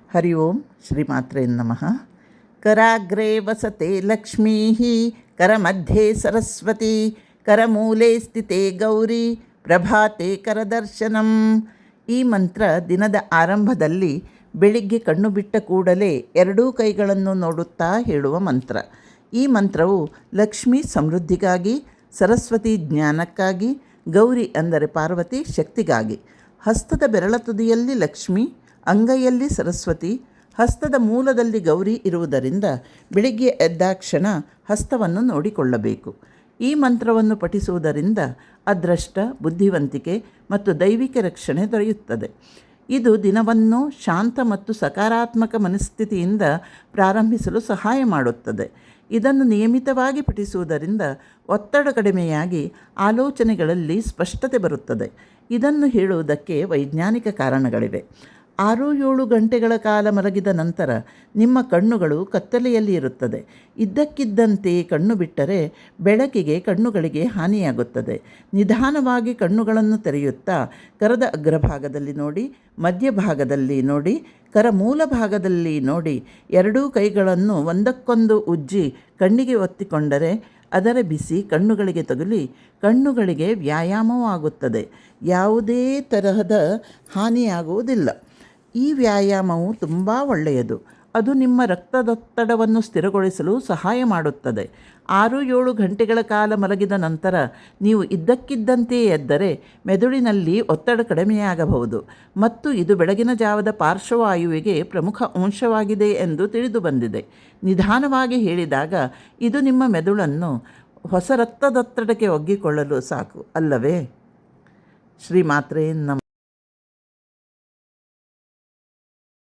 ಹರಿ ಓಂ ಶ್ರೀಮಾತ್ರೇ ನಮಃ. ಕರಾಗ್ರೆ ವಸತೆ ಲಕ್ಷ್ಮೀ ಕರಮಧ್ಯೆ ಸರಸ್ವತಿ ಕರಮೂಲೆ ಸ್ಥಿತೆ ಗೌರಿ ಪ್ರಭಾತೆ ಕರದರ್ಶನಂ. ಈ ಮಂತ್ರ ದಿನದ ಆರಂಭದಲ್ಲಿ ಬೆಳಿಗ್ಗೆ ಕಣ್ಣು ಬಿಟ್ಟ ಕೂಡಲೇ ಎರಡೂ ಕೈಗಳನ್ನು ನೋಡುತ್ತಾ ಹೇಳುವ ಮಂತ್ರ. ಈ ಮಂತ್ರವು ಲಕ್ಷ್ಮೀ ಸಮೃದ್ಧಿಗಾಗಿ, ಸರಸ್ವತಿ ಜ್ಞಾನಕ್ಕಾಗಿ, ಗೌರಿ ಅಂದರೆ ಪಾರ್ವತಿ ಶಕ್ತಿಗಾಗಿ. ಹಸ್ತದ ಬೆರಳ ತುದಿಯಲ್ಲಿ ಲಕ್ಷ್ಮಿ, ಅಂಗೈಯಲ್ಲಿ ಸರಸ್ವತಿ, ಹಸ್ತದ ಮೂಲದಲ್ಲಿ ಗೌರಿ ಇರುವುದರಿಂದ ಬೆಳಿಗ್ಗೆ ಎದ್ದಾಕ್ಷಣ ಹಸ್ತವನ್ನು ನೋಡಿಕೊಳ್ಳಬೇಕು. ಈ ಮಂತ್ರವನ್ನು ಪಠಿಸುವುದರಿಂದ ಅದೃಷ್ಟ, ಬುದ್ಧಿವಂತಿಕೆ ಮತ್ತು ದೈವಿಕ ರಕ್ಷಣೆ ದೊರೆಯುತ್ತದೆ. ಇದು ದಿನವನ್ನು ಶಾಂತ ಮತ್ತು ಸಕಾರಾತ್ಮಕ ಮನಸ್ಥಿತಿಯಿಂದ ಪ್ರಾರಂಭಿಸಲು ಸಹಾಯ ಮಾಡುತ್ತದೆ. ಇದನ್ನು ನಿಯಮಿತವಾಗಿ ಪಠಿಸುವುದರಿಂದ ಒತ್ತಡ ಕಡಿಮೆಯಾಗಿ ಆಲೋಚನೆಗಳಲ್ಲಿ ಸ್ಪಷ್ಟತೆ ಬರುತ್ತದೆ. ಇದನ್ನು ಹೇಳುವುದಕ್ಕೆ ವೈಜ್ಞಾನಿಕ ಕಾರಣಗಳಿವೆ. 6-7 ಗಂಟೆಗಳ ಕಾಲ ಮಲಗಿದ ನಂತರ ನಿಮ್ಮ ಕಣ್ಣುಗಳು ಕತ್ತಲೆಯಲ್ಲಿ ಇರುತ್ತದೆ. ಇದ್ದಕ್ಕಿದ್ದಂತೆ ಕಣ್ಣು ಬಿಟ್ಟರೆ ಬೆಳಕಿಗೆ ಕಣ್ಣುಗಳಿಗೆ ಹಾನಿಯಾಗುತ್ತದೆ. ನಿಧಾನವಾಗಿ ಕಣ್ಣುಗಳನ್ನು ತೆರೆಯುತ್ತಾ ಕರದ ಅಗ್ರಭಾಗದಲ್ಲಿ ನೋಡಿ, ಮಧ್ಯಭಾಗದಲ್ಲಿ ನೋಡಿ, ಕರ ಮೂಲ ಭಾಗದಲ್ಲಿ ನೋಡಿ, ಎರಡೂ ಕೈಗಳನ್ನು ಒಂದಕ್ಕೊಂದು ಉಜ್ಜಿ ಕಣ್ಣಿಗೆ ಒತ್ತಿಕೊಂಡರೆ ಅದರ ಬಿಸಿ ಕಣ್ಣುಗಳಿಗೆ ತಗುಲಿ ಕಣ್ಣುಗಳಿಗೆ ವ್ಯಾಯಾಮವಾಗುತ್ತದೆ. ಯಾವುದೇ ತರಹದ ಹಾನಿಯಾಗುವುದಿಲ್ಲ. ಈ ವ್ಯಾಯಾಮವು ತುಂಬ ಒಳ್ಳೆಯದು. ಅದು ನಿಮ್ಮ ರಕ್ತದೊತ್ತಡವನ್ನು ಸ್ಥಿರಗೊಳಿಸಲು ಸಹಾಯ ಮಾಡುತ್ತದೆ. 6-7 ಗಂಟೆಗಳ ಕಾಲ ಮಲಗಿದ ನಂತರ ನೀವು ಇದ್ದಕ್ಕಿದ್ದಂತೆ ಎದ್ದರೆ ಮೆದುಳಿನಲ್ಲಿ ಒತ್ತಡ ಕಡಿಮೆಯಾಗಬಹುದು ಮತ್ತು ಇದು ಬೆಳಗಿನ ಜಾವದ ಪಾರ್ಶ್ವವಾಯುವಿಗೆ ಪ್ರಮುಖ ಅಂಶವಾಗಿದೆ ಎಂದು ತಿಳಿದು ಬಂದಿದೆ. ನಿಧಾನವಾಗಿ ಹೇಳಿದಾಗ ಇದು ನಿಮ್ಮ ಮೆದುಳನ್ನು ಹೊಸ ರಕ್ತದೊತ್ತಡಕ್ಕೆ ಒಗ್ಗಿಕೊಳ್ಳಲು ಸಾಕು ಅಲ್ಲವೇ? ಶ್ರೀಮಾತ್ರೇ ನಮಃ.